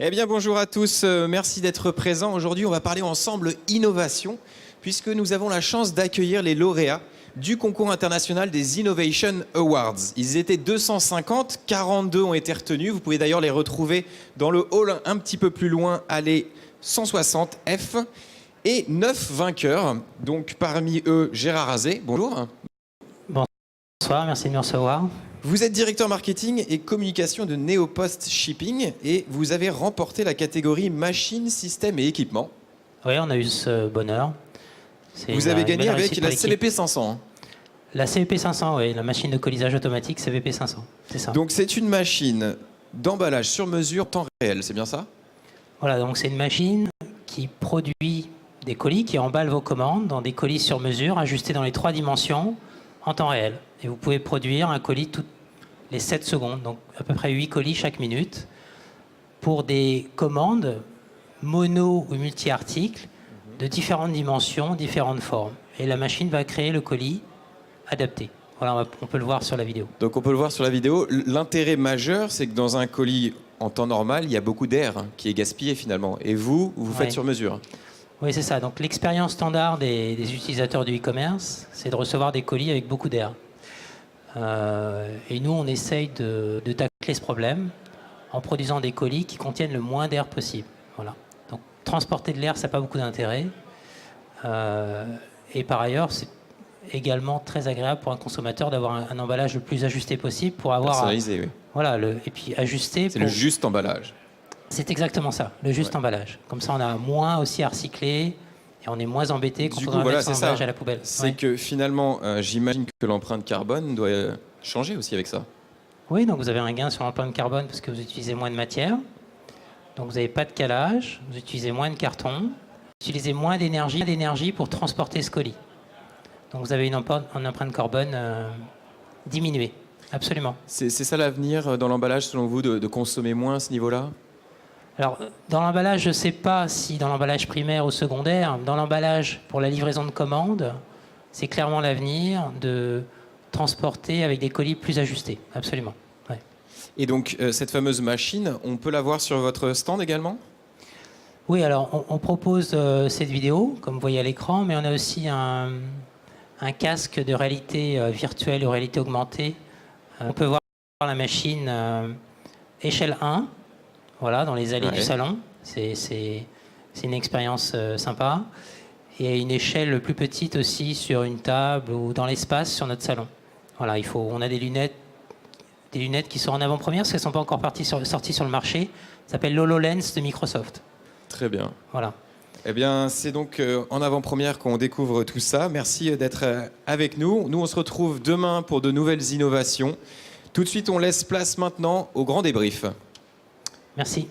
Eh bien, bonjour à tous, merci d'être présents. Aujourd'hui, on va parler ensemble innovation, puisque nous avons la chance d'accueillir les lauréats du concours international des Innovation Awards. Ils étaient 250, 42 ont été retenus. Vous pouvez d'ailleurs les retrouver dans le hall un petit peu plus loin, allée 160 F. Et 9 vainqueurs, donc parmi eux Gérard Azé. Bonjour. Bonsoir, merci de me recevoir. Vous êtes directeur marketing et communication de Neopost Shipping et vous avez remporté la catégorie machines, systèmes et équipements. Oui, on a eu ce bonheur. Vous avez gagné avec la CVP 500. La CVP 500, oui, la machine de colisage automatique CVP 500, c'est ça. Donc c'est une machine d'emballage sur mesure temps réel, c'est bien ça? Voilà, donc c'est une machine qui produit des colis, qui emballe vos commandes dans des colis sur mesure, ajustés dans les 3 dimensions en temps réel. Et vous pouvez produire un colis toutes les 7 secondes, donc à peu près 8 colis chaque minute, pour des commandes mono ou multi-articles de différentes dimensions, différentes formes. Et la machine va créer le colis adapté. Voilà, on peut le voir sur la vidéo. Donc on peut le voir sur la vidéo. L'intérêt majeur, c'est que dans un colis en temps normal, il y a beaucoup d'air qui est gaspillé finalement. Et vous faites sur mesure. Oui, c'est ça. Donc l'expérience standard des utilisateurs du e-commerce, c'est de recevoir des colis avec beaucoup d'air. Et nous, on essaye de tacler ce problème en produisant des colis qui contiennent le moins d'air possible. Voilà. Donc transporter de l'air, ça n'a pas beaucoup d'intérêt. Et par ailleurs, c'est également très agréable pour un consommateur d'avoir un emballage le plus ajusté possible pour avoir... Personnalisé, oui. Voilà, et puis ajusté... C'est le juste emballage. C'est exactement ça, le juste emballage. Comme ça, on a moins aussi à recycler et on est moins embêté quand on doit mettre son emballage à la poubelle. C'est que finalement, j'imagine que l'empreinte carbone doit changer aussi avec ça. Oui, donc vous avez un gain sur l'empreinte carbone parce que vous utilisez moins de matière. Donc vous n'avez pas de calage, vous utilisez moins de carton, vous utilisez moins d'énergie pour transporter ce colis. Donc vous avez une empreinte carbone diminuée, absolument. C'est ça l'avenir dans l'emballage, selon vous, de consommer moins à ce niveau-là? Alors, dans l'emballage, je ne sais pas si dans l'emballage primaire ou secondaire, dans l'emballage pour la livraison de commandes, c'est clairement l'avenir de transporter avec des colis plus ajustés, absolument. Ouais. Et donc, cette fameuse machine, on peut la voir sur votre stand également? Oui, alors on propose cette vidéo, comme vous voyez à l'écran, mais on a aussi un casque de réalité virtuelle ou réalité augmentée. On peut voir la machine échelle 1, voilà, dans les allées du salon. C'est une expérience sympa. Et une échelle plus petite aussi sur une table ou dans l'espace sur notre salon. Voilà, on a des lunettes qui sont en avant-première parce qu'elles ne sont pas encore sorties sur le marché. Ça s'appelle l'HoloLens de Microsoft. Très bien. Voilà. Eh bien, c'est donc en avant-première qu'on découvre tout ça. Merci d'être avec nous. Nous, on se retrouve demain pour de nouvelles innovations. Tout de suite, on laisse place maintenant au grand débrief. Merci.